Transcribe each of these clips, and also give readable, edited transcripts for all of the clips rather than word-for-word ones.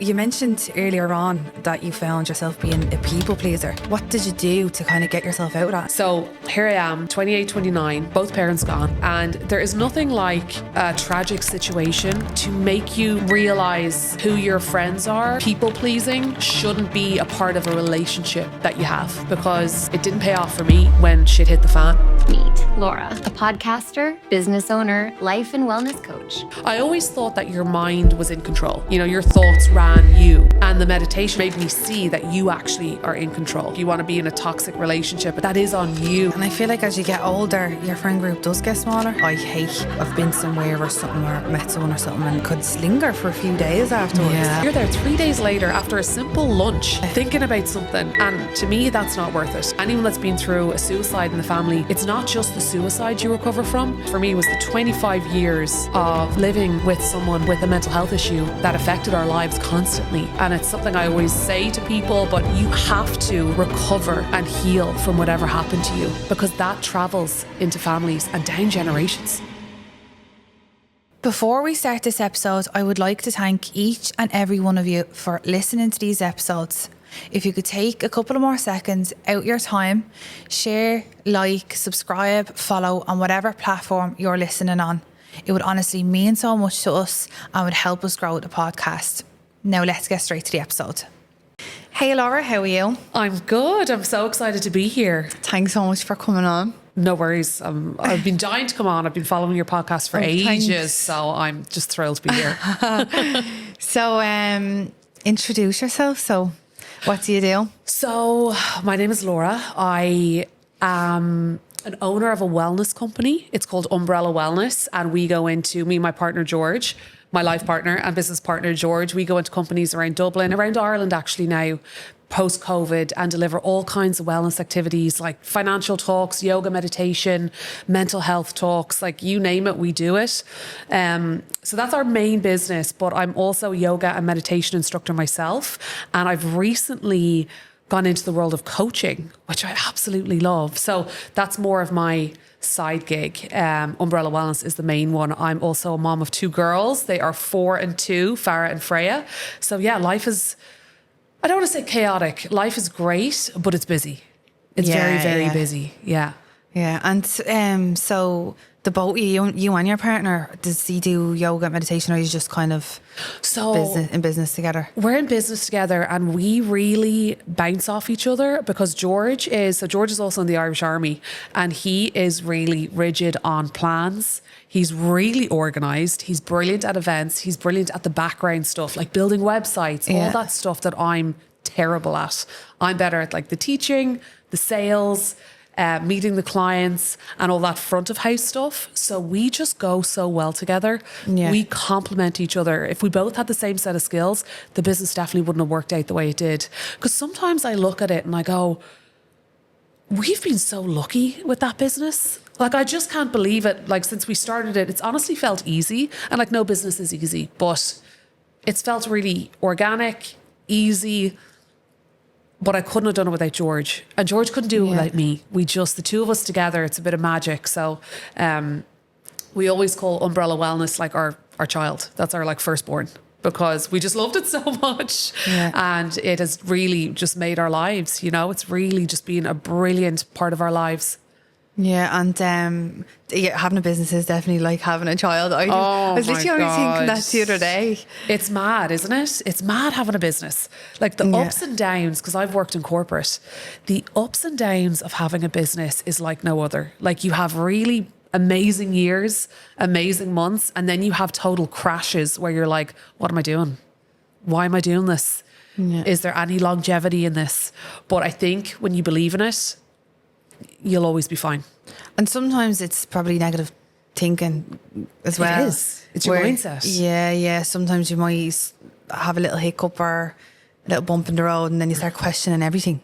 You mentioned earlier on that you found yourself being a people pleaser. What did you do to kind of get yourself out of that? So here I am, 28, 29, both parents gone. And there is nothing like a tragic situation to make you realize who your friends are. People pleasing shouldn't be a part of a relationship that you have, because it didn't pay off for me when shit hit the fan. Meet Laura, a podcaster, business owner, life and wellness coach. I always thought that your mind was in control. You know, your thoughts ran you. And the meditation made me see that you actually are in control. If you want to be in a toxic relationship, that is on you. And I feel like as you get older, your friend group does get smaller. I've been somewhere or something, or met someone or something, and could linger for a few days afterwards. Yeah. You're there 3 days later after a simple lunch thinking about something. And to me, that's not worth it. Anyone that's been through a suicide in the family, it's not just the suicide you recover from. For me, it was the 25 years of living with someone with a mental health issue that affected our lives constantly. And it's something I always say to people, but you have to recover and heal from whatever happened to you, because that travels into families and down generations. Before we start this episode, I would like to thank each and every one of you for listening to these episodes. If you could take a couple of more seconds out your time, share, like, subscribe, follow on whatever platform you're listening on. It would honestly mean so much to us and would help us grow the podcast. Now let's get straight to the episode. Hey Laura, how are you? I'm good. I'm so excited to be here. Thanks so much for coming on. No worries. I've been dying to come on. I've been following your podcast for ages, thanks. So I'm just thrilled to be here. So introduce yourself. So what do you do? So my name is Laura. I am an owner of a wellness company. It's called Umbrella Wellness. And we go into, me and my partner George, my life partner and business partner George, we go into companies around Dublin, around Ireland actually now, post-COVID, and deliver all kinds of wellness activities like financial talks, yoga, meditation, mental health talks, like you name it, we do it. So that's our main business, but I'm also a yoga and meditation instructor myself. And I've recently gone into the world of coaching, which I absolutely love. So that's more of my side gig. Umbrella Wellness is the main one. I'm also a mom of 2 girls. They are 4 and 2, Farah and Freya. So yeah, life is, I don't want to say chaotic. Life is great, but it's busy. It's very busy. Yeah. Yeah. And so the both you and your partner, does he do yoga, meditation, or are you just kind of in business together? We're in business together, and we really bounce off each other, because George is also in the Irish Army, and he is really rigid on plans. He's really organised. He's brilliant at events. He's brilliant at the background stuff, like building websites, all that stuff that I'm terrible at. I'm better at like the teaching, the sales, meeting the clients and all that front of house stuff. So we just go so well together. Yeah. We complement each other. If we both had the same set of skills, the business definitely wouldn't have worked out the way it did. Because sometimes I look at it and I go, we've been so lucky with that business. Like, I just can't believe it. Like, since we started it, it's honestly felt easy. And like, no business is easy, but it's felt really organic, easy. But I couldn't have done it without George. And George couldn't do it without me. The 2 of us together, it's a bit of magic. So we always call Umbrella Wellness like our child. That's our like firstborn, because we just loved it so much. Yeah. And it has really just made our lives, you know, it's really just been a brilliant part of our lives. Yeah, and having a business is definitely like having a child. I was literally only thinking that the other day. It's mad, isn't it? It's mad having a business. Like the ups and downs, because I've worked in corporate, the ups and downs of having a business is like no other. Like, you have really amazing years, amazing months, and then you have total crashes where you're like, what am I doing? Why am I doing this? Yeah. Is there any longevity in this? But I think when you believe in it, you'll always be fine. And sometimes it's probably negative thinking as well. It is. It's your mindset. Yeah. Sometimes you might have a little hiccup or a little bump in the road, and then you start questioning everything.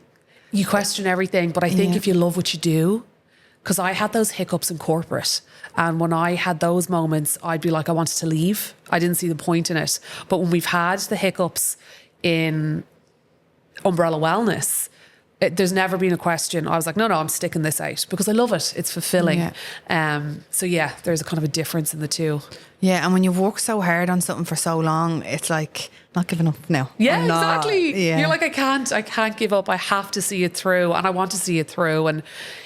You question everything, but I think if you love what you do, because I had those hiccups in corporate, and when I had those moments, I'd be like, I wanted to leave. I didn't see the point in it. But when we've had the hiccups in Umbrella Wellness, there's never been a question. I was like, no, I'm sticking this out because I love it. It's fulfilling. So yeah, there's a kind of a difference in the two. Yeah, and when you've worked so hard on something for so long, it's like not giving up now. Yeah, I'm not, exactly. Yeah. You're like, I can't give up. I have to see it through, and I want to see it through. And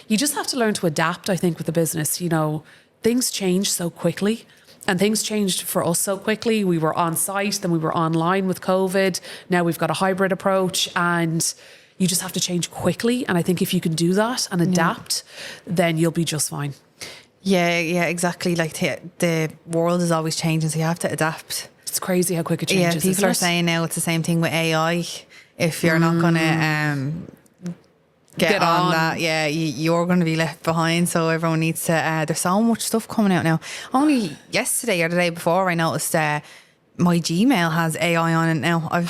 you just have to learn to adapt, I think, with the business. You know, things change so quickly. And things changed for us so quickly. We were on site, then we were online with COVID. Now we've got a hybrid approach, and you just have to change quickly. And I think if you can do that and adapt, then you'll be just fine. Yeah, exactly. Like the world is always changing, so you have to adapt. It's crazy how quick it changes. Yeah, people are saying now it's the same thing with AI. If you're not going to get on that, yeah, you're going to be left behind. So everyone needs to, there's so much stuff coming out now. Only yesterday or the day before I noticed my Gmail has AI on it now. I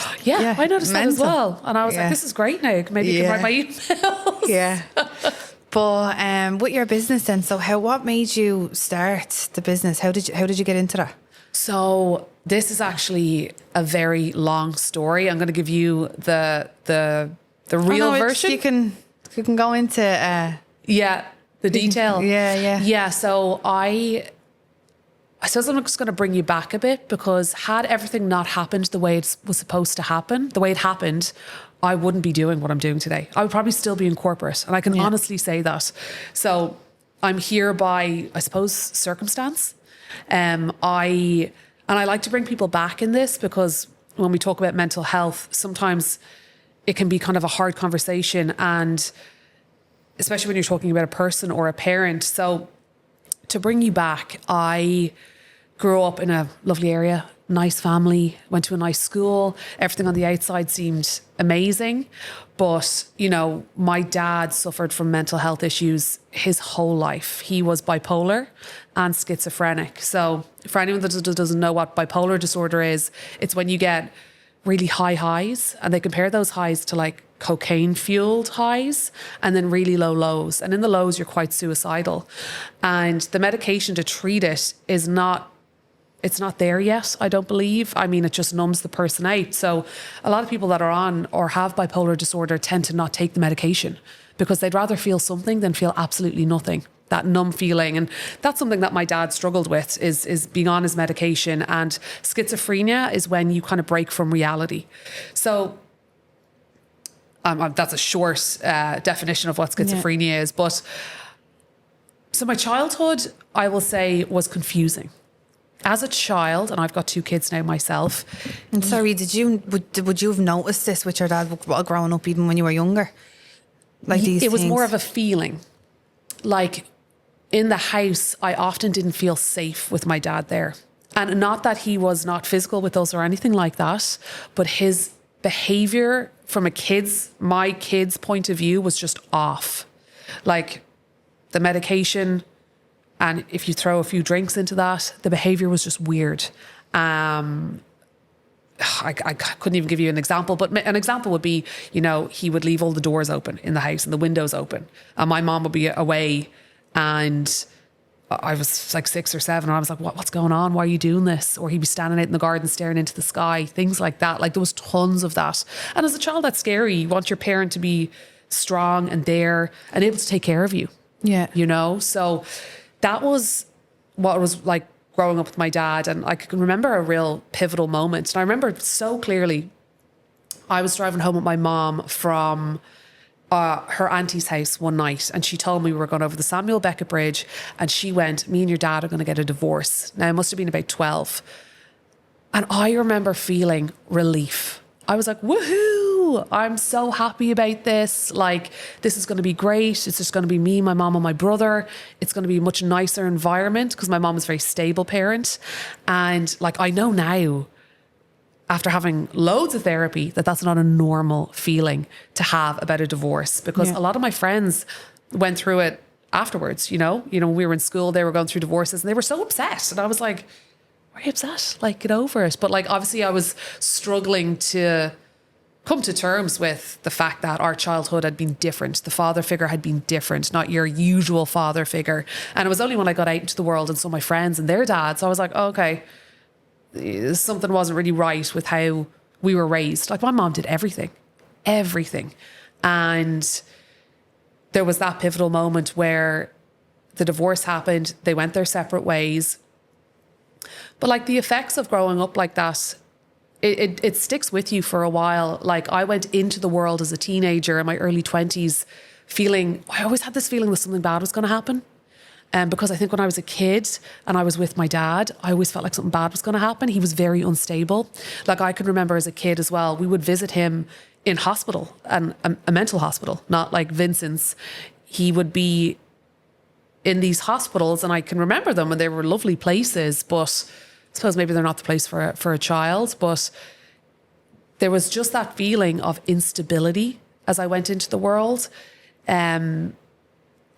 noticed that as well. And I was like, this is great now. Maybe you can write my emails. Yeah. But with your business then, so what made you start the business? How did you get into that? So this is actually a very long story. I'm going to give you the real version. You can go into the detail. Yeah. So I suppose I'm just going to bring you back a bit, because had everything not happened the way it was supposed to happen, the way it happened, I wouldn't be doing what I'm doing today. I would probably still be in corporate, and I can honestly say that. So I'm here by, I suppose, circumstance. I like to bring people back in this, because when we talk about mental health, sometimes it can be kind of a hard conversation, and especially when you're talking about a person or a parent. So to bring you back, I grew up in a lovely area, nice family, went to a nice school. Everything on the outside seemed amazing. But, you know, my dad suffered from mental health issues his whole life. He was bipolar and schizophrenic. So for anyone that doesn't know what bipolar disorder is, it's when you get really high highs, and they compare those highs to like cocaine fueled highs, and then really low lows. And in the lows, you're quite suicidal. And the medication to treat it it's not there yet, I don't believe. I mean, it just numbs the person out. So a lot of people that are on or have bipolar disorder tend to not take the medication, because they'd rather feel something than feel absolutely nothing. That numb feeling. And that's something that my dad struggled with, is being on his medication. And schizophrenia is when you kind of break from reality. So that's a short definition of what schizophrenia is. But so my childhood, I will say, was confusing. As a child, and I've got 2 kids now myself. And sorry, would you have noticed this with your dad while growing up, even when you were younger? Like these It was things? more of a feeling. Like in the house, I often didn't feel safe with my dad there. And not that he was not physical with us or anything like that, but his behavior from my kid's point of view was just off. Like the medication, and if you throw a few drinks into that, the behavior was just weird. I couldn't even give you an example, but an example would be, you know, he would leave all the doors open in the house and the windows open. And my mom would be away, and I was like 6 or 7, and I was like, what's going on? Why are you doing this? Or he'd be standing out in the garden staring into the sky, things like that. Like there was tons of that. And as a child, that's scary. You want your parent to be strong and there and able to take care of you. Yeah. You know? So that was what it was like growing up with my dad. And I can remember a real pivotal moment. And I remember so clearly, I was driving home with my mom from her auntie's house one night, and she told me we were going over the Samuel Beckett Bridge, and she went, me and your dad are going to get a divorce. Now, it must have been about 12. And I remember feeling relief. I was like, woohoo, I'm so happy about this. Like, this is going to be great. It's just going to be me, my mom and my brother. It's going to be a much nicer environment, because my mom is a very stable parent. And like, I know now, after having loads of therapy, that's not a normal feeling to have about a divorce, because a lot of my friends went through it afterwards. You know, we were in school, they were going through divorces, and they were so upset. And I was like, why are you upset? Like, get over it. But like, obviously I was struggling to come to terms with the fact that our childhood had been different. The father figure had been different, not your usual father figure. And it was only when I got out into the world and saw my friends and their dads, I was like, oh, okay, something wasn't really right with how we were raised. Like, my mom did everything. And there was that pivotal moment where the divorce happened. They went their separate ways. But like the effects of growing up like that, it sticks with you for a while. Like I went into the world as a teenager in my early 20s I always had this feeling that something bad was going to happen. Because I think when I was a kid and I was with my dad, I always felt like something bad was going to happen. He was very unstable. Like I can remember as a kid as well, we would visit him in hospital, and a mental hospital, not like Vincent's. He would be in these hospitals, and I can remember them, and they were lovely places, but I suppose maybe they're not the place for a child. But there was just that feeling of instability as I went into the world.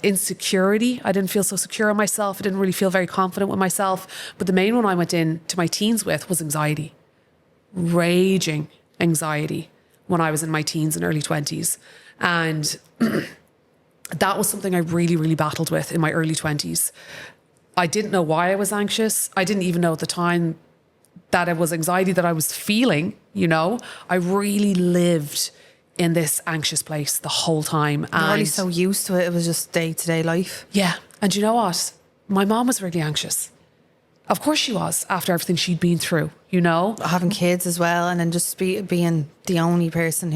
Insecurity. I didn't feel so secure in myself. I didn't really feel very confident with myself. But the main one I went into my teens with was anxiety. Raging anxiety when I was in my teens and early 20s. And that was something I really, really battled with in my early 20s. I didn't know why I was anxious. I didn't even know at the time that it was anxiety that I was feeling, you know. I really lived in this anxious place the whole time. You're already so used to it. It was just day-to-day life. Yeah. And you know what? My mom was really anxious. Of course she was, after everything she'd been through, you know? Having kids as well, and then just being the only person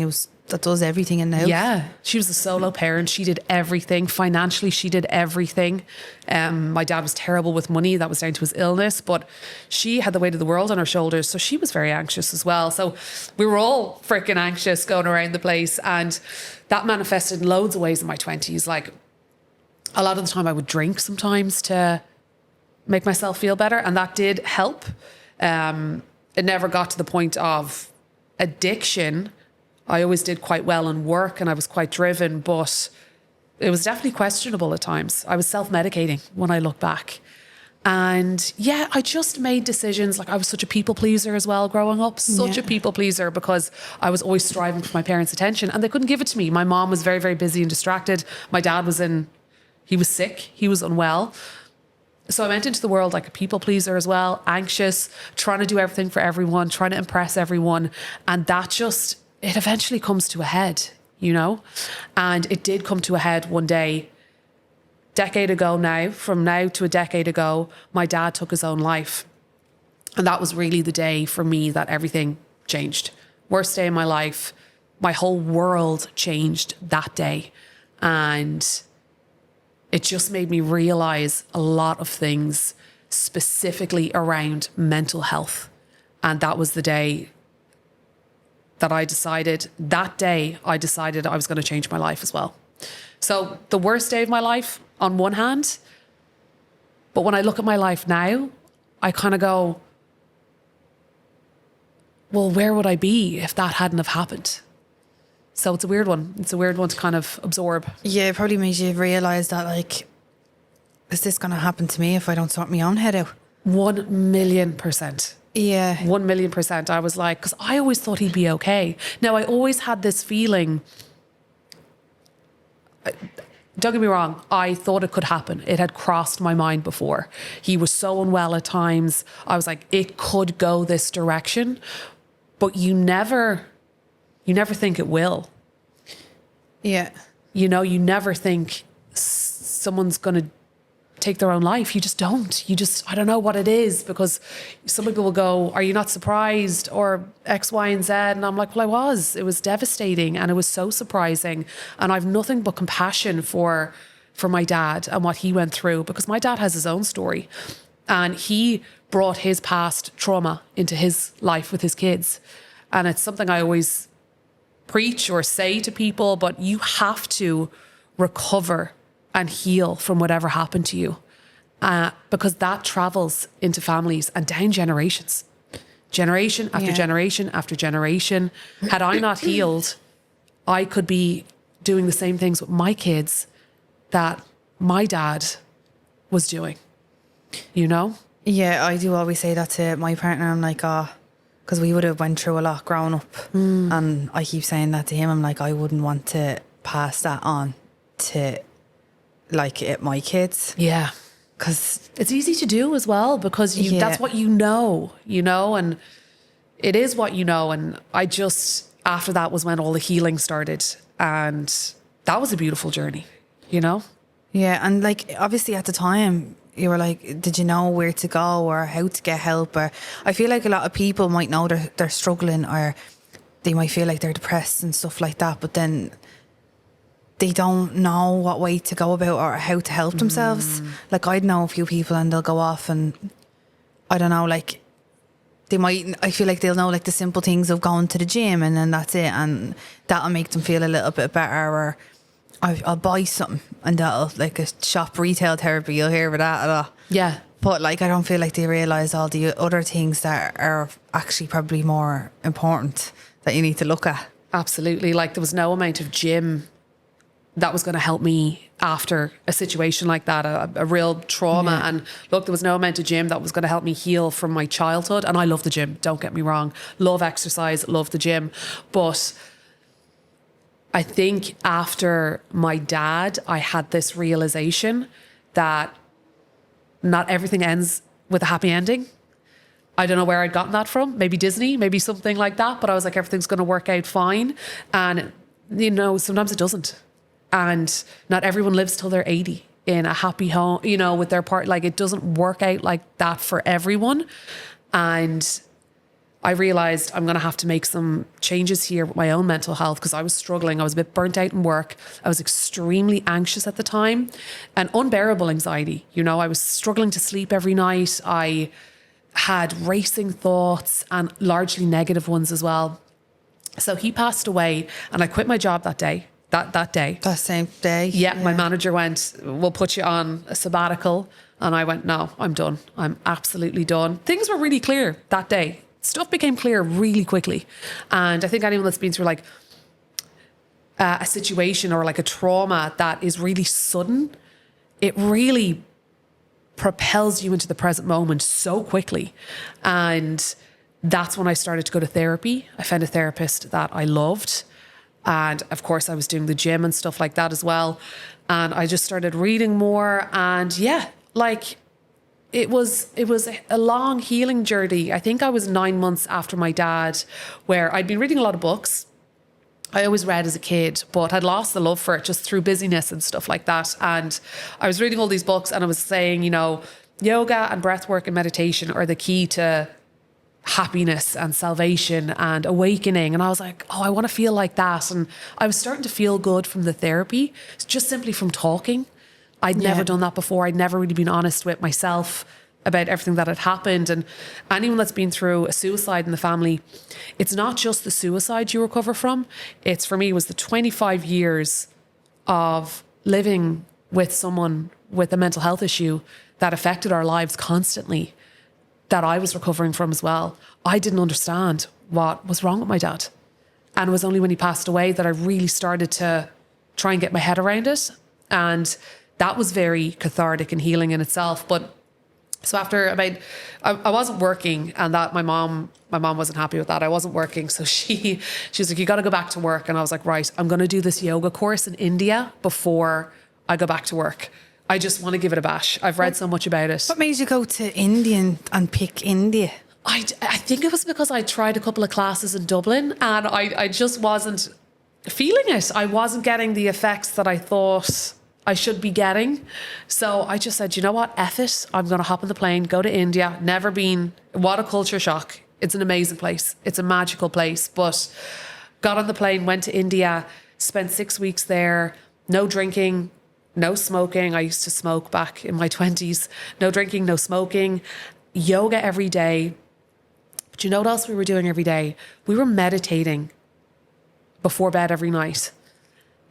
that does everything in the house. Yeah. She was a solo parent. She did everything. Financially, she did everything. My dad was terrible with money. That was down to his illness. But she had the weight of the world on her shoulders. So she was very anxious as well. So we were all freaking anxious going around the place. And that manifested in loads of ways in my 20s. Like a lot of the time I would drink sometimes to make myself feel better. And that did help. It never got to the point of addiction. I always did quite well in work and I was quite driven, but it was definitely questionable at times. I was self-medicating when I look back. And yeah, I just made decisions. Like I was such a people pleaser as well growing up, such a people pleaser, because I was always striving for my parents' attention and they couldn't give it to me. My mom was very, very busy and distracted. My dad he was sick, he was unwell. So I went into the world like a people pleaser as well, anxious, trying to do everything for everyone, trying to impress everyone. And it eventually comes to a head, you know? And it did come to a head one day, from now to a decade ago, my dad took his own life. And that was really the day for me that everything changed. Worst day of my life. My whole world changed that day. And it just made me realize a lot of things specifically around mental health. And that was the day that I decided I was going to change my life as well. So the worst day of my life on one hand, but when I look at my life now, I kind of go, well, where would I be if that hadn't have happened? So it's a weird one. It's a weird one to kind of absorb. Yeah, it probably made you realise that, like, is this going to happen to me if I don't sort my own head out? 1,000,000%. Yeah. 1,000,000%. I was like, because I always thought he'd be okay. Now, I always had this feeling, don't get me wrong, I thought it could happen. It had crossed my mind before. He was so unwell at times. I was like, it could go this direction, but you never think it will. Yeah. You know, you never think someone's going to take their own life. You just don't. I don't know what it is, because some people will go, are you not surprised? Or X, Y, and Z. And I'm like, well, I was. It was devastating and it was so surprising. And I've nothing but compassion for my dad and what he went through, because my dad has his own story and he brought his past trauma into his life with his kids. And it's something I always preach or say to people, but you have to recover and heal from whatever happened to you, because that travels into families and down generations, generation after generation after generation. Had I not healed, I could be doing the same things with my kids that my dad was doing, you know? Yeah, I do always say that to my partner. I'm like, because we would have went through a lot growing up. And I keep saying that to him. I'm like, I wouldn't want to pass that on to, like, my kids. Yeah. Because it's easy to do as well, because that's what you know, and it is what you know. And I just, after that was when all the healing started. And that was a beautiful journey, you know? Yeah, and like obviously at the time you were like, did you know where to go or how to get help? Or I feel like a lot of people might know they're struggling, or they might feel like they're depressed and stuff like that, but then they don't know what way to go about or how to help themselves. Like I'd know a few people and they'll go off and I don't know, like I feel like they'll know like the simple things of going to the gym and then that's it, and that'll make them feel a little bit better. Or I'll buy something and that'll, like a shop retail therapy, you'll hear about that a lot. Yeah. But like I don't feel like they realise all the other things that are actually probably more important that you need to look at. Absolutely. Like there was no amount of gym that was going to help me after a situation like that, a real trauma. Yeah. And look, there was no amount of gym that was going to help me heal from my childhood. And I love the gym, don't get me wrong. Love exercise, love the gym. But I think after my dad, I had this realization that not everything ends with a happy ending. I don't know where I'd gotten that from. Maybe Disney, maybe something like that. But I was like, everything's going to work out fine. And, you know, sometimes it doesn't. And not everyone lives till they're 80 in a happy home, you know, with their part. Like it doesn't work out like that for everyone. And I realized I'm going to have to make some changes here with my own mental health, because I was struggling. I was a bit burnt out in work. I was extremely anxious at the time and unbearable anxiety. You know, I was struggling to sleep every night. I had racing thoughts and largely negative ones as well. So he passed away and I quit my job that day. That day. That same day. Yeah, my manager went, we'll put you on a sabbatical. And I went, no, I'm done. I'm absolutely done. Things were really clear that day. Stuff became clear really quickly. And I think anyone that's been through like a situation or like a trauma that is really sudden, it really propels you into the present moment so quickly. And that's when I started to go to therapy. I found a therapist that I loved. And of course I was doing the gym and stuff like that as well. And I just started reading more. And yeah, like it was a long healing journey. I think I was 9 months after my dad, where I'd been reading a lot of books. I always read as a kid, but I'd lost the love for it just through busyness and stuff like that. And I was reading all these books and I was saying, you know, yoga and breath work and meditation are the key to happiness and salvation and awakening. And I was like, oh, I want to feel like that. And I was starting to feel good from the therapy, just simply from talking. I'd never done that before. I'd never really been honest with myself about everything that had happened. And anyone that's been through a suicide in the family, it's not just the suicide you recover from. It's, for me, it was the 25 years of living with someone with a mental health issue that affected our lives constantly, that I was recovering from as well. I didn't understand what was wrong with my dad. And it was only when he passed away that I really started to try and get my head around it. And that was very cathartic and healing in itself. But so after about, I wasn't working, and that my mom wasn't happy with that. I wasn't working. So she was like, you got to go back to work. And I was like, right, I'm going to do this yoga course in India before I go back to work. I just want to give it a bash. I've read so much about it. What made you go to India and pick India? I think it was because I tried a couple of classes in Dublin and I just wasn't feeling it. I wasn't getting the effects that I thought I should be getting. So I just said, you know what? F it. I'm going to hop on the plane, go to India. Never been. What a culture shock. It's an amazing place. It's a magical place. But got on the plane, went to India, spent 6 weeks there, no drinking, no smoking. I used to smoke back in my 20s. No drinking, no smoking. Yoga every day. But you know what else we were doing every day? We were meditating before bed every night.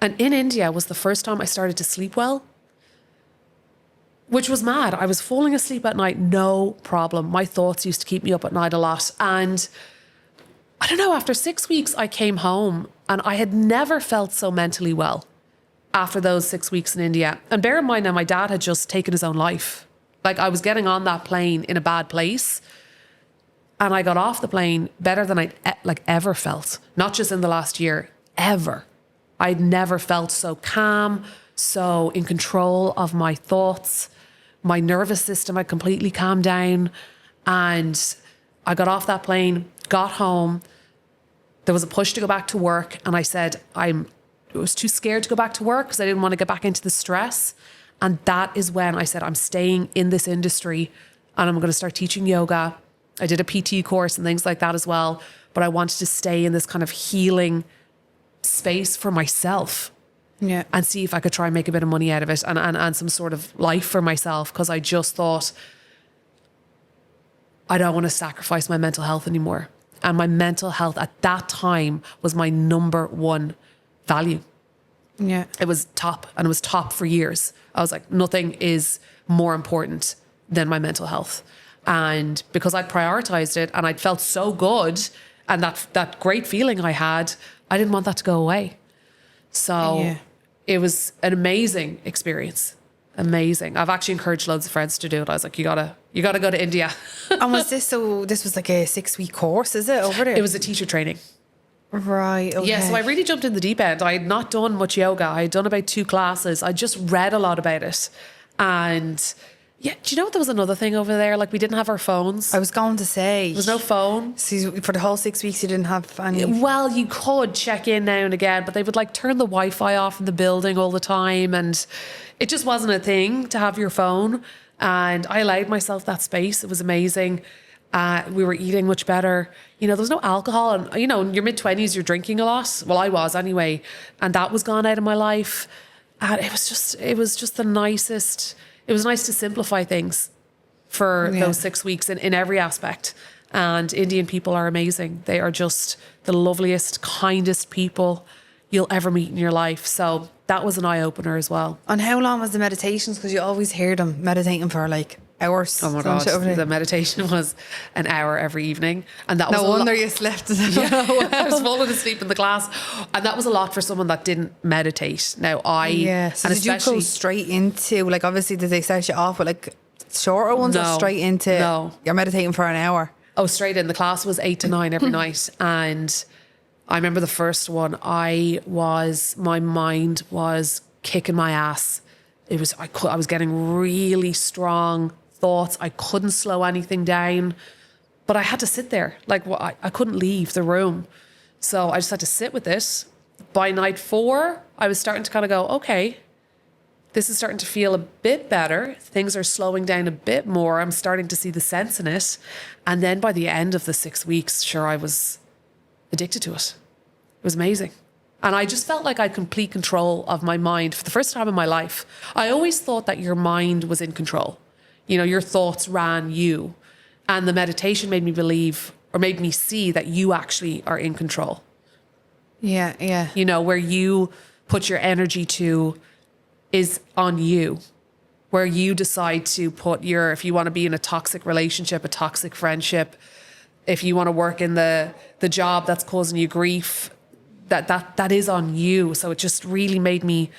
And in India was the first time I started to sleep well, which was mad. I was falling asleep at night, no problem. My thoughts used to keep me up at night a lot. And I don't know, after 6 weeks, I came home and I had never felt so mentally well after those 6 weeks in India. And bear in mind now, my dad had just taken his own life. Like, I was getting on that plane in a bad place. And I got off the plane better than I'd ever felt. Not just in the last year, ever. I'd never felt so calm, so in control of my thoughts. My nervous system had completely calmed down. And I got off that plane, got home. There was a push to go back to work. And I said, I'm was too scared to go back to work because I didn't want to get back into the stress. And that is when I said, I'm staying in this industry and I'm going to start teaching yoga. I did a PT course and things like that as well. But I wanted to stay in this kind of healing space for myself. Yeah. And see if I could try and make a bit of money out of it and some sort of life for myself. Because I just thought, I don't want to sacrifice my mental health anymore. And my mental health at that time was my number one value. Yeah. It was top, and it was top for years. I was like, nothing is more important than my mental health. And because I'd prioritized it and I'd felt so good and that great feeling I had, I didn't want that to go away. So it was an amazing experience. Amazing. I've actually encouraged loads of friends to do it. I was like, you gotta go to India. And was this was like a 6-week course, is it, over there? It was a teacher training. Right. Okay. Yeah, so I really jumped in the deep end. I had not done much yoga. I had done about 2 classes. I just read a lot about it. And yeah, do you know what? There was another thing over there? Like, we didn't have our phones. I was going to say. There was no phone. So for the whole 6 weeks, you didn't have any. Well, you could check in now and again, but they would like turn the Wi-Fi off in the building all the time. And it just wasn't a thing to have your phone. And I allowed myself that space. It was amazing. We were eating much better. You know, there was no alcohol. And, you know, in your mid-20s, you're drinking a lot. Well, I was anyway. And that was gone out of my life. And it was just the nicest. It was nice to simplify things for those 6 weeks in every aspect. And Indian people are amazing. They are just the loveliest, kindest people you'll ever meet in your life. So that was an eye-opener as well. And how long was the meditations? Because you always hear them meditating for like hours. Oh my God, the meditation was an hour every evening. And that was no wonder you slept. I was falling asleep in the class. And that was a lot for someone that didn't meditate. Now So did you go straight into, like, obviously did they start you off with like shorter ones or straight into you're meditating for an hour? Oh, straight in. The class was 8 to 9 every night. And I remember the first one, my mind was kicking my ass. I was getting really strong thoughts. I couldn't slow anything down, but I had to sit there. Like, I couldn't leave the room. So I just had to sit with it. By night 4, I was starting to kind of go, okay, this is starting to feel a bit better. Things are slowing down a bit more. I'm starting to see the sense in it. And then by the end of the 6 weeks, sure, I was addicted to it. It was amazing. And I just felt like I had complete control of my mind for the first time in my life. I always thought that your mind was in control. You know, your thoughts ran you. And the meditation made me believe, or made me see, that you actually are in control. Yeah, yeah. You know, where you put your energy to is on you. Where you decide to put if you want to be in a toxic relationship, a toxic friendship, if you want to work in the job that's causing you grief, that is on you. So it just really made me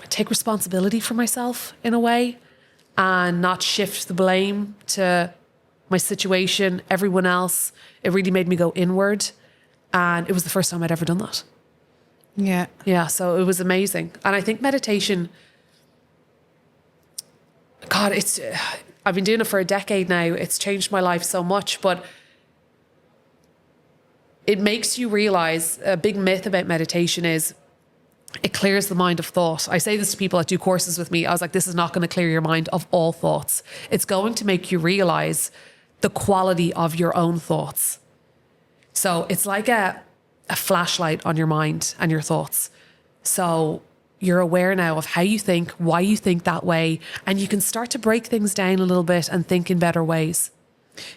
take responsibility for myself in a way and not shift the blame to my situation, everyone else. It really made me go inward. And it was the first time I'd ever done that. Yeah. Yeah, so it was amazing. And I think meditation, God, I've been doing it for a decade now. It's changed my life so much, but it makes you realize a big myth about meditation is it clears the mind of thought. I say this to people that do courses with me. I was like, this is not going to clear your mind of all thoughts. It's going to make you realize the quality of your own thoughts. So it's like a flashlight on your mind and your thoughts. So you're aware now of how you think, why you think that way, and you can start to break things down a little bit and think in better ways.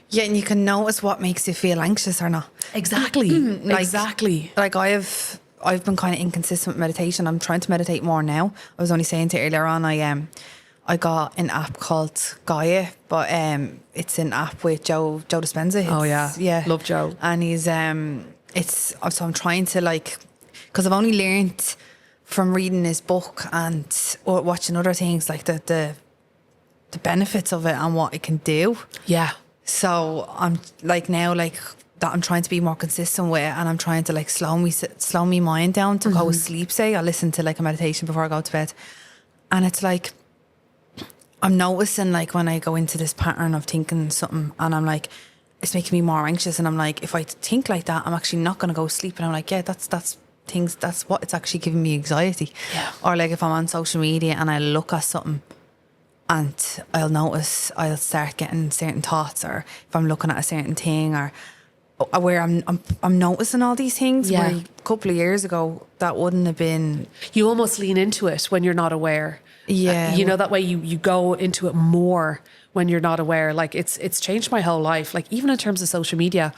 Yeah, and you can notice what makes you feel anxious or not. Exactly. Exactly. Like I've been kind of inconsistent with meditation. I'm trying to meditate more now. I was only saying to you earlier on, I got an app called Gaia, but it's an app with Joe Dispenza. Yeah. Love Joe. And he's so I'm trying to, like, because I've only learned from reading his book and watching other things, like the benefits of it and what it can do. Yeah. So I'm like now, like, that I'm trying to be more consistent with, and I'm trying to like slow me mind down to go to sleep. Say I listen to like a meditation before I go to bed, and it's like I'm noticing, like, when I go into this pattern of thinking something and I'm like, it's making me more anxious, and I'm like, if I think like that, I'm actually not going to go to sleep. And I'm like, yeah, that's thinks that's what it's actually giving me anxiety. Yeah. Or like if I'm on social media and I look at something and I'll start getting certain thoughts, or if I'm looking at a certain thing, or where I'm noticing all these things. Yeah. Where a couple of years ago that wouldn't have been. You almost lean into it when you're not aware. Yeah. You know, that way you go into it more when you're not aware. Like it's changed my whole life. Like even in terms of social media,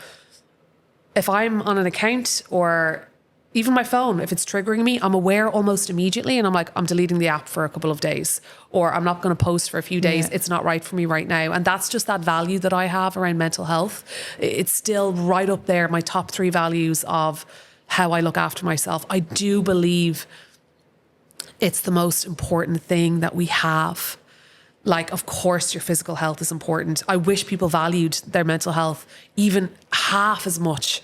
if I'm on an account or even my phone, if it's triggering me, I'm aware almost immediately, and I'm like, I'm deleting the app for a couple of days, or I'm not going to post for a few days. Yeah. It's not right for me right now. And that's just that value that I have around mental health. It's still right up there, my top 3 values of how I look after myself. I do believe it's the most important thing that we have. Like, of course, your physical health is important. I wish people valued their mental health even half as much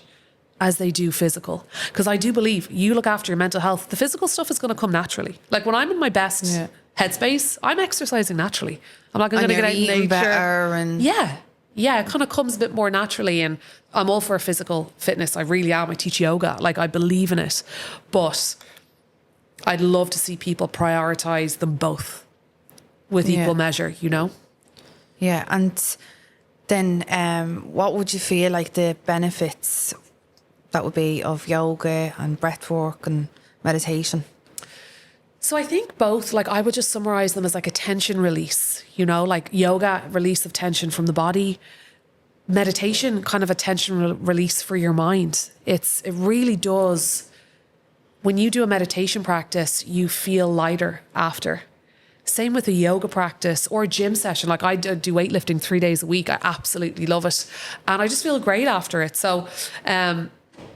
as they do physical. Because I do believe you look after your mental health, the physical stuff is going to come naturally. Like when I'm in my best headspace, I'm exercising naturally. I'm not going to get out in nature. Better and Yeah, it kind of comes a bit more naturally. And I'm all for physical fitness. I really am. I teach yoga. Like I believe in it. But I'd love to see people prioritize them both with equal measure, you know? Yeah. And then what would you feel like the benefits that would be of yoga and breath work and meditation? So I think both, like I would just summarize them as like a tension release, you know, like yoga, release of tension from the body, meditation, kind of a tension release for your mind. It really does. When you do a meditation practice, you feel lighter after. Same with a yoga practice or a gym session. Like I do weightlifting 3 days a week. I absolutely love it. And I just feel great after it. So now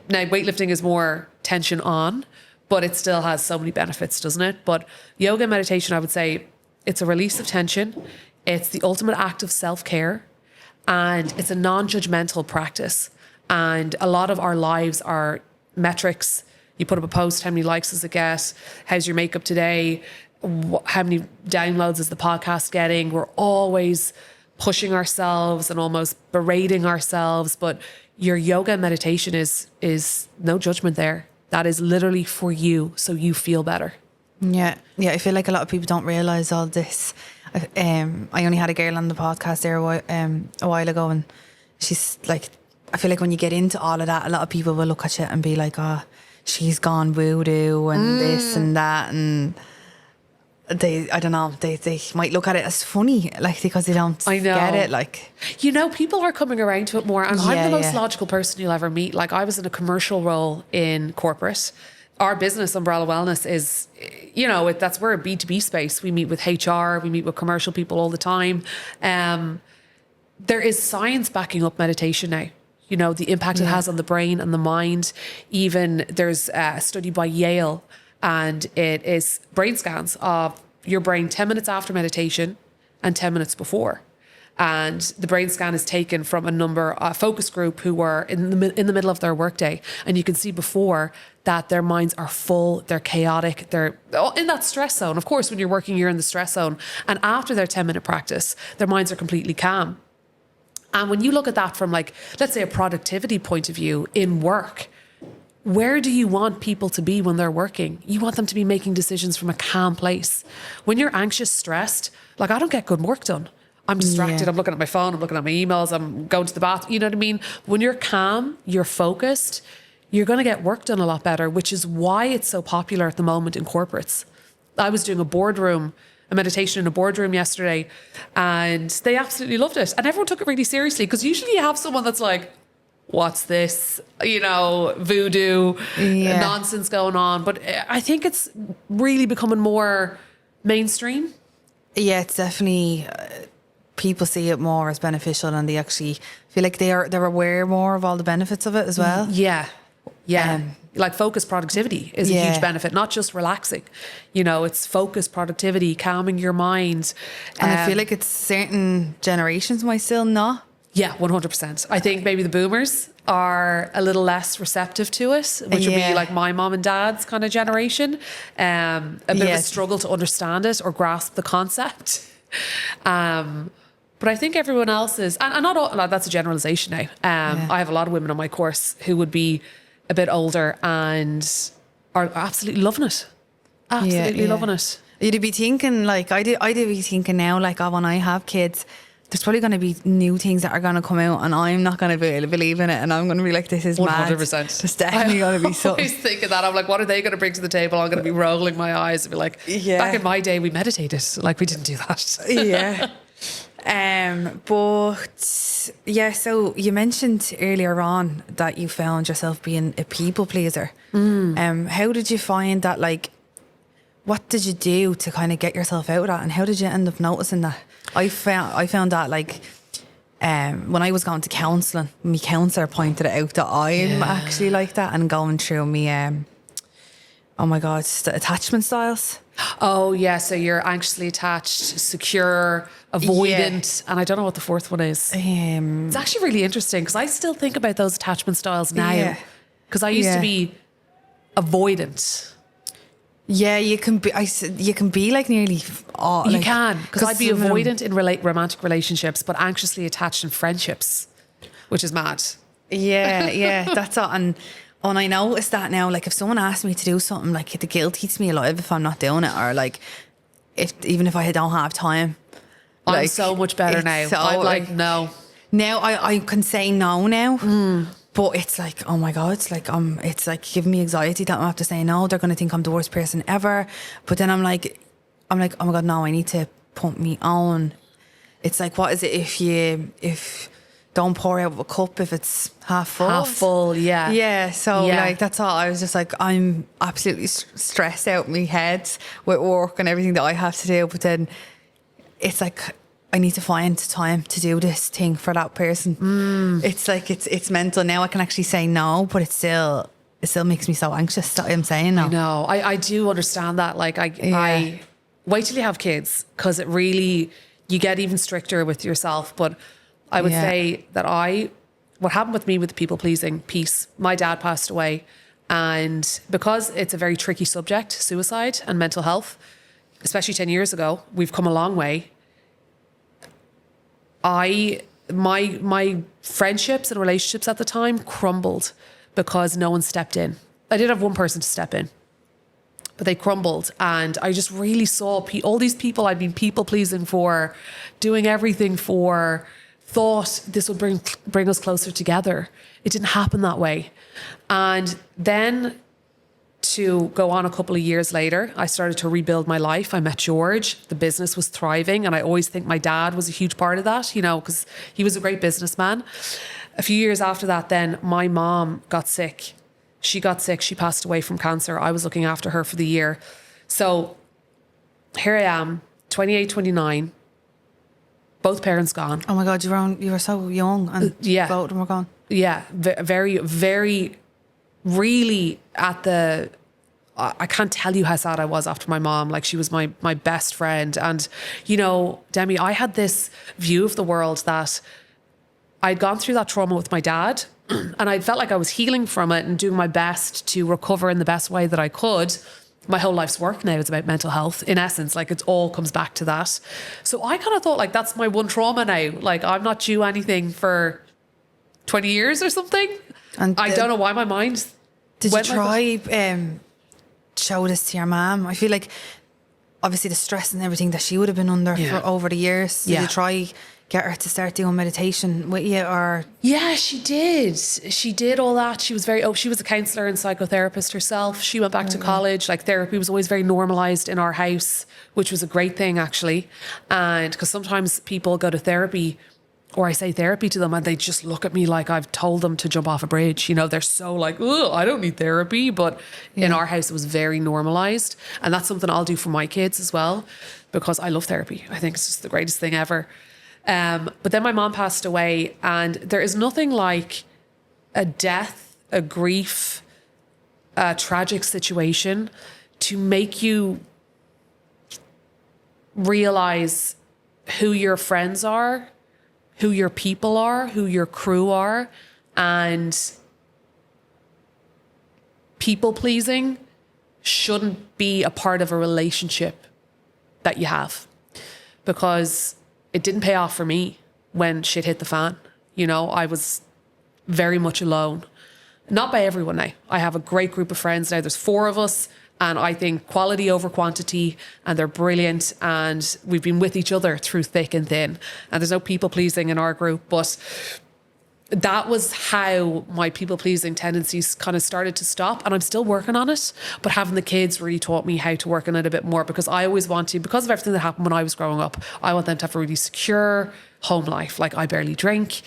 weightlifting is more tension on, but it still has so many benefits, doesn't it? But yoga and meditation, I would say it's a release of tension. It's the ultimate act of self-care, and it's a non-judgmental practice. And a lot of our lives are metrics. You put up a post, how many likes does it get? How's your makeup today? How many downloads is the podcast getting? We're always pushing ourselves and almost berating ourselves. But your yoga and meditation is no judgment there. That is literally for you, so you feel better. Yeah. I feel like a lot of people don't realise all this. I only had a girl on the podcast there a while ago, and she's like, I feel like when you get into all of that, a lot of people will look at you and be like, oh, she's gone voodoo and this and that, and they might look at it as funny, like, because they don't get it. Like, you know, people are coming around to it more, and I'm the most logical person you'll ever meet. Like, I was in a commercial role in corporate. Our business, Umbrella Wellness, is, you know, we're a B2B space. We meet with HR, we meet with commercial people all the time. There is science backing up meditation now. You know, the impact it has on the brain and the mind. Even there's a study by Yale, and it is brain scans of your brain 10 minutes after meditation and 10 minutes before. And the brain scan is taken from a focus group who were in the middle of their workday. And you can see before that their minds are full, they're chaotic, they're in that stress zone. Of course, when you're working, you're in the stress zone. And after their 10-minute practice, their minds are completely calm. And when you look at that from, like, let's say a productivity point of view in work, where do you want people to be when they're working? You want them to be making decisions from a calm place. When you're anxious, stressed, like, I don't get good work done. I'm distracted. I'm looking at my phone. I'm looking at my emails. I'm going to the bath. You know what I mean? When you're calm, you're focused, you're going to get work done a lot better, which is why it's so popular at the moment in corporates. I was doing a meditation in a boardroom yesterday, and they absolutely loved it. And everyone took it really seriously, because usually you have someone that's like, what's this, you know, voodoo nonsense going on. But I think it's really becoming more mainstream. Yeah, it's definitely, people see it more as beneficial, and they actually feel like they're aware more of all the benefits of it as well. Yeah. Like focused productivity is a huge benefit, not just relaxing. You know, it's focused productivity, calming your mind. And I feel like it's certain generations might still not. Yeah, 100%. I think maybe the boomers are a little less receptive to it, which would be like my mom and dad's kind of generation. A bit of a struggle to understand it or grasp the concept. But I think everyone else is, and not all, that's a generalization now. I have a lot of women on my course who would be a bit older, and are absolutely loving it. Absolutely loving it. You'd be thinking, like, I'd be thinking now, like, oh, when I have kids, there's probably going to be new things that are going to come out and I'm not going to believe in it, and I'm going to be like, this is 100%. Mad. 100%. It's definitely going to be something. I always thinking that. I'm like, what are they going to bring to the table? I'm going to be rolling my eyes and be like, back in my day, we meditated. Like, we didn't do that. Yeah. But yeah, so you mentioned earlier on that you found yourself being a people pleaser. How did you find that, like, what did you do to kind of get yourself out of that, and how did you end up noticing that? I found that, like, when I was going to counselling, my counsellor pointed it out that I'm actually like that, and going through me, oh my God, the attachment styles. Oh yeah, so you're anxiously attached, secure, avoidant, and I don't know what the fourth one is. It's actually really interesting because I still think about those attachment styles now, because I used to be avoidant. Yeah, you can be. You can be like nearly. You can, because I'd be avoidant in romantic relationships, but anxiously attached in friendships, which is mad. Yeah, that's all. And I noticed that now. Like, if someone asks me to do something, like, the guilt eats me alive if I'm not doing it, or like, even if I don't have time. I'm like, so much better now. So, I'm like, no. Now I can say no now. But it's like, oh my God, it's like giving me anxiety that I have to say no. They're going to think I'm the worst person ever. But then I'm like, oh my God, no, I need to pump me on. It's like, what is it if don't pour out of a cup if it's half full? Half full, yeah. Yeah, so like, that's all. I was just like, I'm absolutely stressed out in my head with work and everything that I have to do. But then it's like, I need to find time to do this thing for that person. It's like, it's mental. Now I can actually say no, but it still makes me so anxious that I'm saying no. I know. I do understand that. Like, I wait till you have kids, because it really, you get even stricter with yourself. But I would say that what happened with me with the people pleasing piece, my dad passed away. And because it's a very tricky subject, suicide and mental health, especially 10 years ago, we've come a long way. My friendships and relationships at the time crumbled because no one stepped in. I did have one person to step in, but they crumbled. And I just really saw all these people I'd been people pleasing for, doing everything for, thought this would bring us closer together. It didn't happen that way. And then, to go on a couple of years later, I started to rebuild my life. I met George. The business was thriving. And I always think my dad was a huge part of that, because he was a great businessman. A few years after that, then my mom got sick. She got sick. She passed away from cancer. I was looking after her for the year. So here I am, 28, 29, both parents gone. Oh my God, you were so young, and both of them were gone. Yeah, very, very, really I can't tell you how sad I was after my mom. Like, she was my best friend. And, Demi, I had this view of the world that I'd gone through that trauma with my dad, and I felt like I was healing from it and doing my best to recover in the best way that I could. My whole life's work now is about mental health, in essence. Like, it all comes back to that. So I kind of thought, like, that's my one trauma now. Like, I'm not due anything for 20 years or something. And I don't know why my mind. Did you try show this to your mom? I feel like, obviously, the stress and everything that she would have been under for over the years. Did you try get her to start doing meditation with you, or? Yeah, she did. She did all that. She was she was a counsellor and psychotherapist herself. She went back to college. Like, therapy was always very normalised in our house, which was a great thing, actually. And because sometimes people go to therapy, or I say therapy to them, and they just look at me like I've told them to jump off a bridge. They're so like, oh, I don't need therapy. But in our house, it was very normalised. And that's something I'll do for my kids as well, because I love therapy. I think it's just the greatest thing ever. But then my mom passed away, and there is nothing like a death, a grief, a tragic situation to make you realise who your friends are, who your people are, who your crew are, and people pleasing shouldn't be a part of a relationship that you have, because it didn't pay off for me when shit hit the fan. I was very much alone. Not by everyone now. I have a great group of friends now. There's 4 of us, and I think quality over quantity, and they're brilliant, and we've been with each other through thick and thin. And there's no people pleasing in our group, but that was how my people pleasing tendencies kind of started to stop, and I'm still working on it. But having the kids really taught me how to work on it a bit more, because I always want to, because of everything that happened when I was growing up, I want them to have a really secure home life. Like, I barely drink.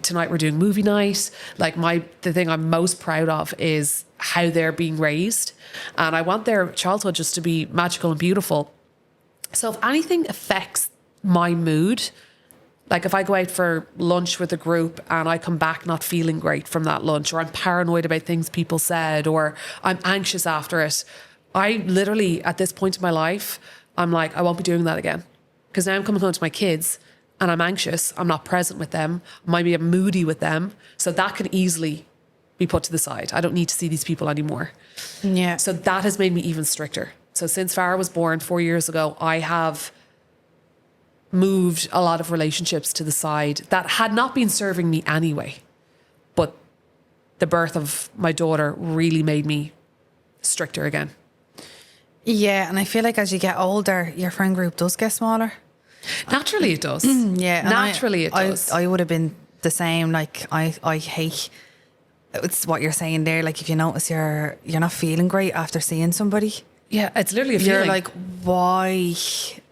Tonight we're doing movie night. Like, the thing I'm most proud of is how they're being raised, and I want their childhood just to be magical and beautiful. So if anything affects my mood, like if I go out for lunch with a group and I come back not feeling great from that lunch, or I'm paranoid about things people said, or I'm anxious after it, I literally, at this point in my life, I'm like, I won't be doing that again. Because now I'm coming home to my kids and I'm anxious. I'm not present with them. I might be moody with them. So that can easily be put to the side. I don't need to see these people anymore. Yeah. So that has made me even stricter. So since Farah was born 4 years ago, I have moved a lot of relationships to the side that had not been serving me anyway. But the birth of my daughter really made me stricter again. Yeah, and I feel like as you get older, your friend group does get smaller. Naturally it does. Yeah. and Naturally it does. I would have been the same. Like, I hate, it's what you're saying there. Like, if you notice you're not feeling great after seeing somebody, Yeah, it's literally a feeling. you're like, why?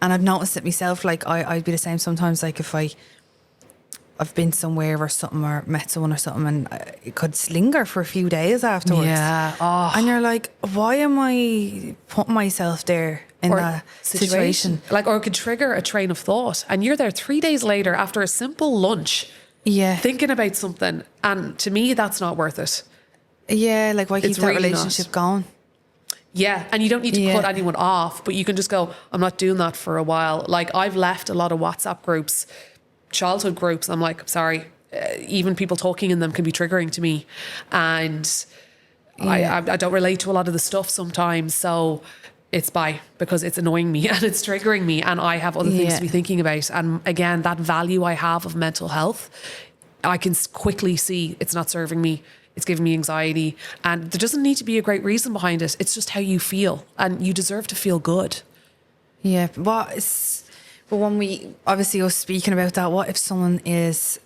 And I've noticed it myself. Like, I'd be the same sometimes. Like, if I've been somewhere or something, or met someone or something, and it could linger for a few days afterwards. Yeah. Oh. And you're like, why am I putting myself there in that situation? Like, or it could trigger a train of thought. And you're there 3 days later after a simple lunch, Yeah. thinking about something. And to me, that's not worth it. Yeah, like, why keep It's that really relationship not. going? Yeah, and you don't need to Yeah. cut anyone off, but you can just go, I'm not doing that for a while. Like, I've left a lot of WhatsApp groups, childhood groups. I'm like, sorry, even people talking in them can be triggering to me. And I don't relate to a lot of the stuff sometimes. So it's bye, because it's annoying me and it's triggering me, and I have other things to be thinking about. And again, that value I have of mental health, I can quickly see it's not serving me. It's giving me anxiety, and there doesn't need to be a great reason behind it. It's just how you feel, and you deserve to feel good. Yeah, but when we obviously was speaking about that, what if someone is,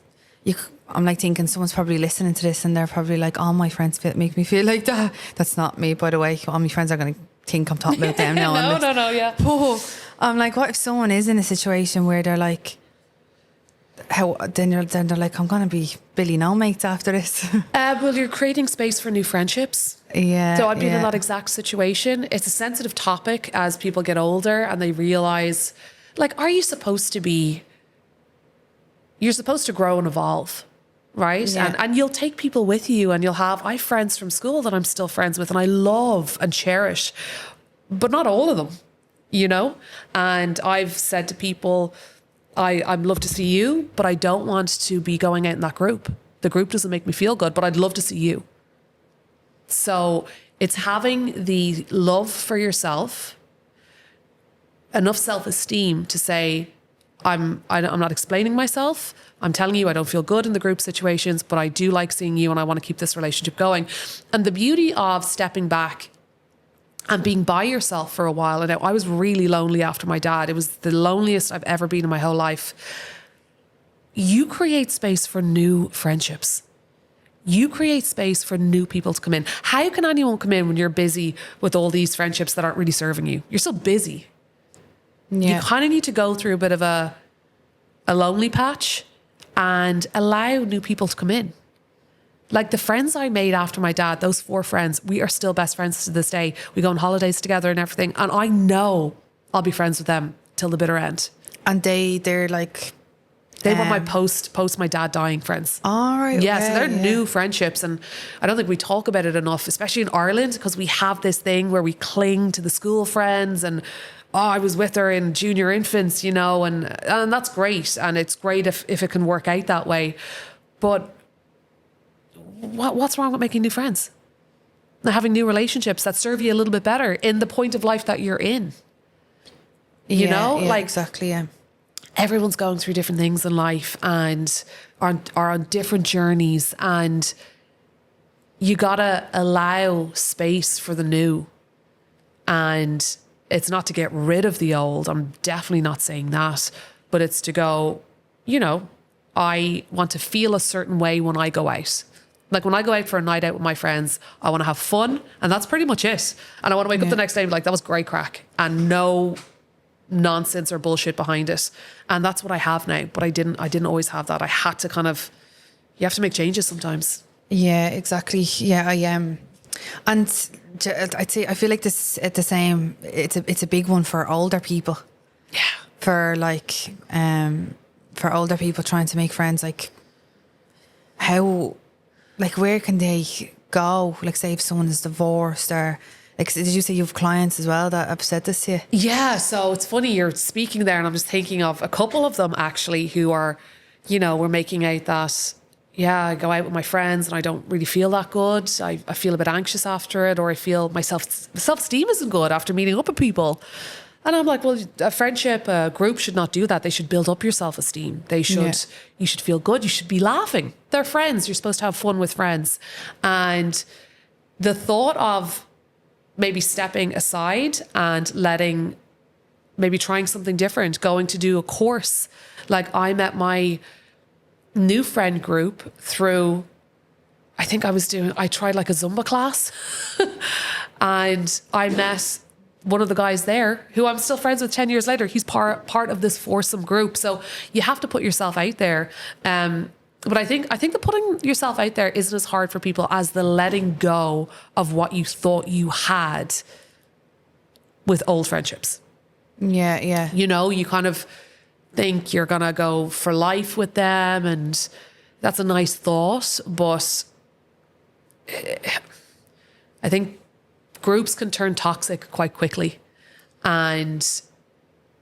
I'm like thinking someone's probably listening to this and they're probably like, all my friends make me feel like that. That's not me, by the way. All my friends are going to think I'm talking about them now. No, yeah. Oh, I'm like, what if someone is in a situation where they're like, then they're like, I'm going to be Billy no mates after this. Well, you're creating space for new friendships. Yeah. So I've been in that exact situation. It's a sensitive topic as people get older and they realize, like, you're supposed to grow and evolve, right? Yeah. And you'll take people with you, and I have friends from school that I'm still friends with and I love and cherish, but not all of them, you know? And I've said to people, I'd love to see you, but I don't want to be going out in that group. The group doesn't make me feel good, but I'd love to see you. So it's having the love for yourself, enough self-esteem to say, I'm not explaining myself. I'm telling you I don't feel good in the group situations, but I do like seeing you and I want to keep this relationship going. And the beauty of stepping back and being by yourself for a while. And I was really lonely after my dad. It was the loneliest I've ever been in my whole life. You create space for new friendships. You create space for new people to come in. How can anyone come in when you're busy with all these friendships that aren't really serving you? You're so busy. Yeah. You kind of need to go through a bit of a lonely patch and allow new people to come in. Like the friends I made after my dad, those 4 friends, we are still best friends to this day. We go on holidays together and everything. And I know I'll be friends with them till the bitter end. And they're like... They were my post my dad dying friends. All right. Yeah, okay, so they're new friendships. And I don't think we talk about it enough, especially in Ireland, because we have this thing where we cling to the school friends and, I was with her in junior infants, you know, and that's great. And it's great if it can work out that way. But what's wrong with making new friends? And having new relationships that serve you a little bit better in the point of life that you're in. You know? Yeah, like exactly, yeah. Everyone's going through different things in life and are on different journeys, and you gotta allow space for the new. And it's not to get rid of the old. I'm definitely not saying that, but it's to go, you know, I want to feel a certain way when I go out. Like when I go out for a night out with my friends, I want to have fun, and that's pretty much it. And I want to wake up the next day and be like, that was great crack, and no nonsense or bullshit behind it. And that's what I have now. But I didn't always have that. I had to you have to make changes sometimes. Yeah, exactly. Yeah, I am. And I'd say I feel like this at the same. It's a big one for older people. Yeah. For older people trying to make friends, like how, like where can they go? Like say if someone is divorced, or like did you say you have clients as well that have said this to you? Yeah. So it's funny you're speaking there, and I'm just thinking of a couple of them actually who are, you know, we're making out that. Yeah, I go out with my friends and I don't really feel that good. I feel a bit anxious after it, or I feel my self-esteem isn't good after meeting up with people. And I'm like, well, a friendship, a group should not do that. They should build up your self-esteem. You should feel good. You should be laughing. They're friends. You're supposed to have fun with friends. And the thought of maybe stepping aside and maybe trying something different, going to do a course. Like I met my new friend group through, I tried like a Zumba class and I met one of the guys there who I'm still friends with 10 years later. He's part of this foursome group. So you have to put yourself out there. But I think the putting yourself out there isn't as hard for people as the letting go of what you thought you had with old friendships. Yeah, yeah. You know, you kind of think you're gonna go for life with them, and that's a nice thought, but I think groups can turn toxic quite quickly. And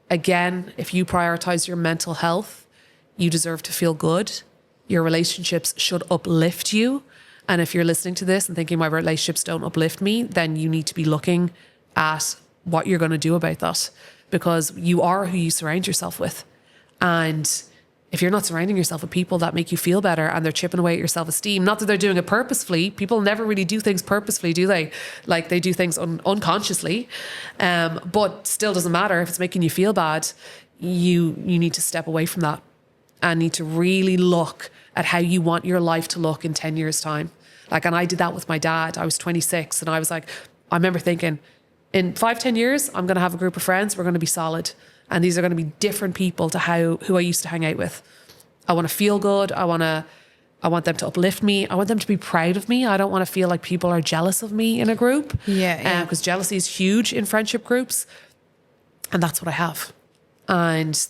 again, if you prioritize your mental health, you deserve to feel good. Your relationships should uplift you. And if you're listening to this and thinking my relationships don't uplift me, then you need to be looking at what you're going to do about that, because you are who you surround yourself with. And if you're not surrounding yourself with people that make you feel better and they're chipping away at your self-esteem, not that they're doing it purposefully. People never really do things purposefully, do they? Like they do things unconsciously. But still doesn't matter. If it's making you feel bad, you need to step away from that and need to really look at how you want your life to look in 10 years' time. Like, and I did that with my dad. I was 26 and I was like, I remember thinking, in 5-10 years, I'm going to have a group of friends. We're going to be solid. And these are going to be different people to who I used to hang out with. I want to feel good. I want them to uplift me. I want them to be proud of me. I don't want to feel like people are jealous of me in a group. Yeah. Because jealousy is huge in friendship groups. And that's what I have. And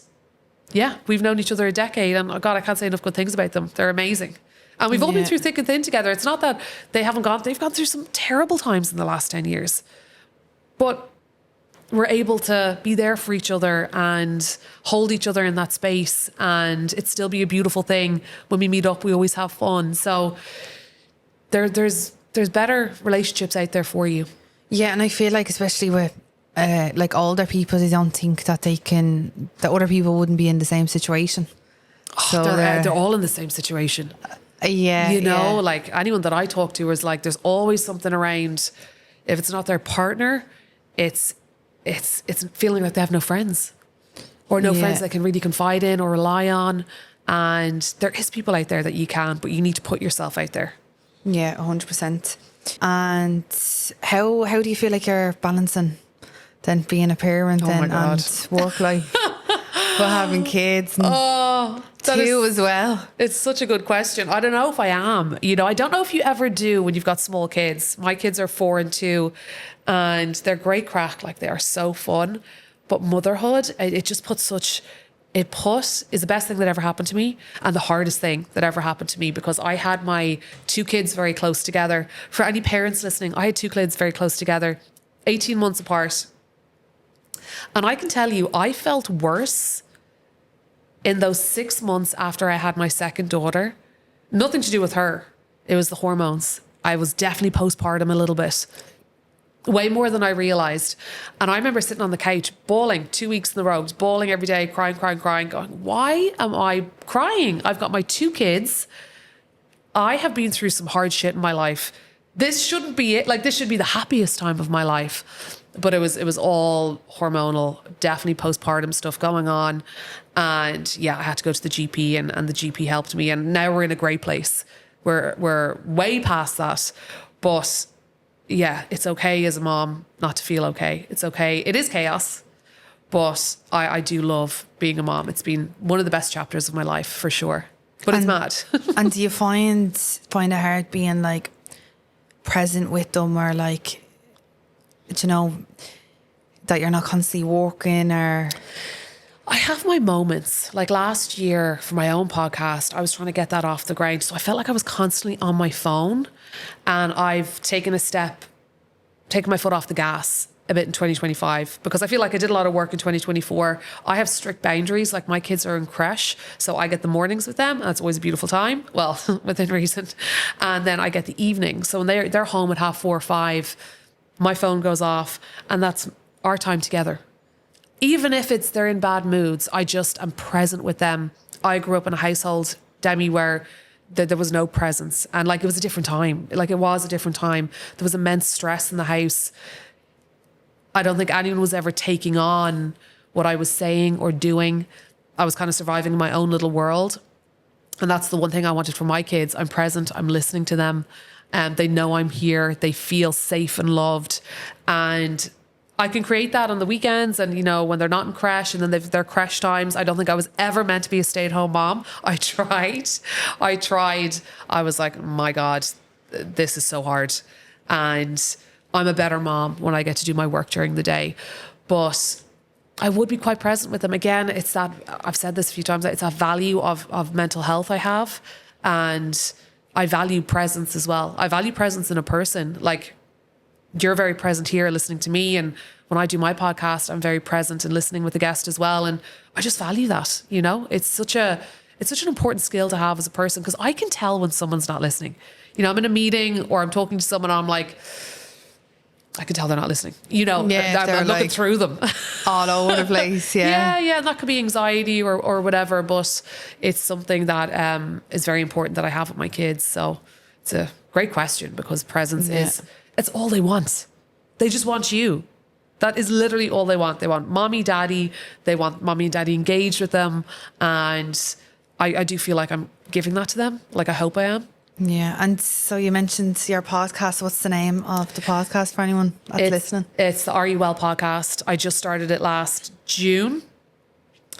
yeah, we've known each other a decade. And God, I can't say enough good things about them. They're amazing. And we've all been through thick and thin together. It's not that they've gone through some terrible times in the last 10 years. But we're able to be there for each other and hold each other in that space, and it still be a beautiful thing. When we meet up, we always have fun. So there's better relationships out there for you. Yeah, and I feel like especially with like older people, they don't think that that other people wouldn't be in the same situation. So they're all in the same situation. Yeah, you know, like anyone that I talk to is like, there's always something around. If it's not their partner, it's feeling like they have no friends or no friends they can really confide in or rely on. And there is people out there that you can, but you need to put yourself out there. Yeah, 100%. And how do you feel like you're balancing then being a parent and work life while having kids and two as well? It's such a good question. I don't know if I am. You know, I don't know if you ever do when you've got small kids. My kids are 4 and 2 and they're great crack. Like they are so fun. But motherhood, it just is the best thing that ever happened to me and the hardest thing that ever happened to me, because I had my 2 kids very close together. For any parents listening, I had 2 kids very close together, 18 months apart. And I can tell you, I felt worse in those 6 months after I had my second daughter. Nothing to do with her. It was the hormones. I was definitely postpartum a little bit. Way more than I realised. And I remember sitting on the couch, bawling 2 weeks in a row, bawling every day, crying, going, why am I crying? I've got my 2 kids. I have been through some hard shit in my life. this shouldn't be it. Like, this should be the happiest time of my life. But it was all hormonal, definitely postpartum stuff going on. And yeah, I had to go to the GP and the GP helped me. And now we're in a great place. We're way past that. But yeah, it's okay as a mom not to feel okay. It's okay. It is chaos. But I do love being a mom. It's been one of the best chapters of my life for sure. But it's mad. And do you find it hard being like present with them, or like, you know, that you're not constantly working? Or I have my moments. Like last year for my own podcast, I was trying to get that off the ground. So I felt like I was constantly on my phone, and I've taken my foot off the gas a bit in 2025 because I feel like I did a lot of work in 2024. I have strict boundaries. Like my kids are in creche, so I get the mornings with them, and it's always a beautiful time. Well, within reason. And then I get the evening. So when they're home at 4:30 or 5, my phone goes off, and that's our time together. Even if they're in bad moods, I just am present with them. I grew up in a household, Demi, where there was no presence, and like it was a different time. Like it was a different time. There was immense stress in the house. I don't think anyone was ever taking on what I was saying or doing. I was kind of surviving in my own little world. And that's the one thing I wanted for my kids. I'm present. I'm listening to them. They know I'm here. They feel safe and loved. And I can create that on the weekends and, you know, when they're not in creche and then they've their creche times. I don't think I was ever meant to be a stay-at-home mom. I tried. I was like, my God, this is so hard. And I'm a better mom when I get to do my work during the day. But I would be quite present with them. Again, it's that, I've said this a few times, it's that value of mental health I have. And I value presence as well. I value presence in a person. Like, you're very present here listening to me. And when I do my podcast, I'm very present and listening with the guest as well. And I just value that, you know? It's such an important skill to have as a person, because I can tell when someone's not listening. You know, I'm in a meeting or I'm talking to someone, I'm like, I can tell they're not listening. You know, yeah, I'm looking through them. All over the place, yeah. Yeah, and that could be anxiety or whatever, but it's something that is very important that I have with my kids. So it's a great question, because presence it's all they want. They just want you. That is literally all they want. They want mommy, daddy. They want mommy and daddy engaged with them. And I do feel like I'm giving that to them. Like, I hope I am. Yeah, and so you mentioned your podcast. What's the name of the podcast for anyone that's listening? It's the Are You Well podcast. I just started it last June,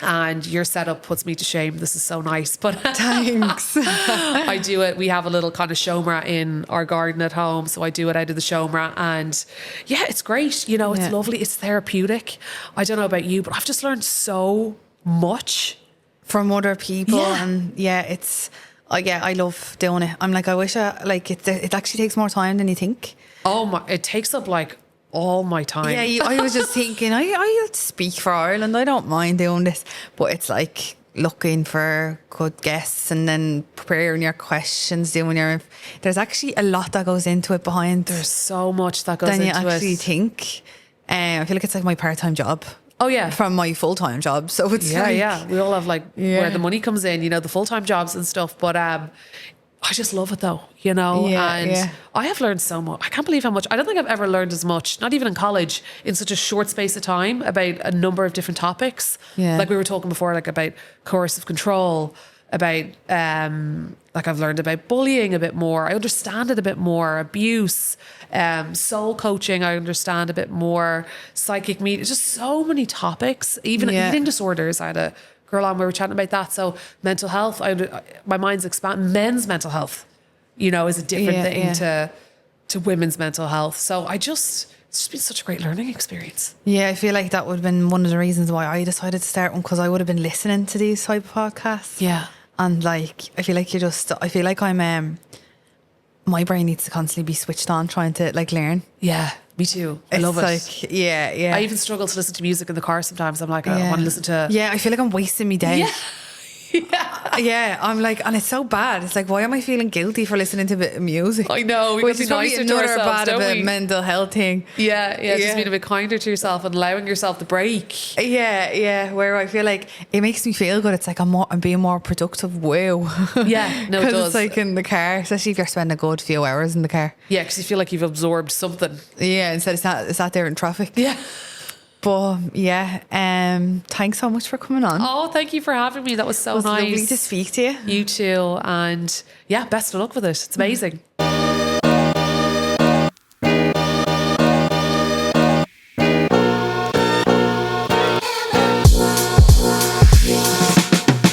and your setup puts me to shame. This is so nice, but thanks. I do it. We have a little kind of showmra in our garden at home, so I do it out of the showmra, and yeah, it's great. You know, it's lovely. It's therapeutic. I don't know about you, but I've just learned so much from other people, and it's. I love doing it. I'm like, I wish it actually takes more time than you think. Oh my, it takes up like all my time. Yeah, I was just thinking, I speak for Ireland. I don't mind doing this, but it's like looking for good guests and then preparing your questions, there's actually a lot that goes into it behind. There's so much that goes into it. Than you actually think. I feel like it's like my part-time job. Oh yeah, from my full-time job. So it's we all have where the money comes in, you know, the full-time jobs and stuff. But I just love it though, you know. I have learned so much. I can't believe how much. I don't think I've ever learned as much, not even in college, in such a short space of time, about a number of different topics. Yeah. Like we were talking before, like about coercive control, about I've learned about bullying a bit more. I understand it a bit more. Abuse, soul coaching, I understand a bit more. Psychic media, just so many topics. Even eating disorders. I had a girl on, we were chatting about that. So mental health, my mind's expanding. Men's mental health, you know, is a different thing to women's mental health. So it's just been such a great learning experience. Yeah, I feel like that would have been one of the reasons why I decided to start one, because I would have been listening to these type of podcasts. Yeah. And I feel like I'm, my brain needs to constantly be switched on trying to learn. Yeah, me too. I love it. I even struggle to listen to music in the car sometimes. I'm like, I want to listen to... Yeah, I feel like I'm wasting my day. Yeah, I'm like, and it's so bad. It's like, why am I feeling guilty for listening to a bit of music? I know, we Which could is be probably nicer to another ourselves, bad don't of we? a mental health thing. Yeah, just being a bit kinder to yourself and allowing yourself the break. Yeah, where I feel like it makes me feel good. It's like I'm being more productive. Wow. Yeah, no, it Because does. it's like in the car, especially if you're spending a good few hours in the car. Yeah, because you feel like you've absorbed something. Yeah, instead of sat there in traffic. Yeah. But yeah, thanks so much for coming on. Oh, thank you for having me. That was so It was nice. lovely to speak to you. You too. And yeah, best of luck with it. It's amazing.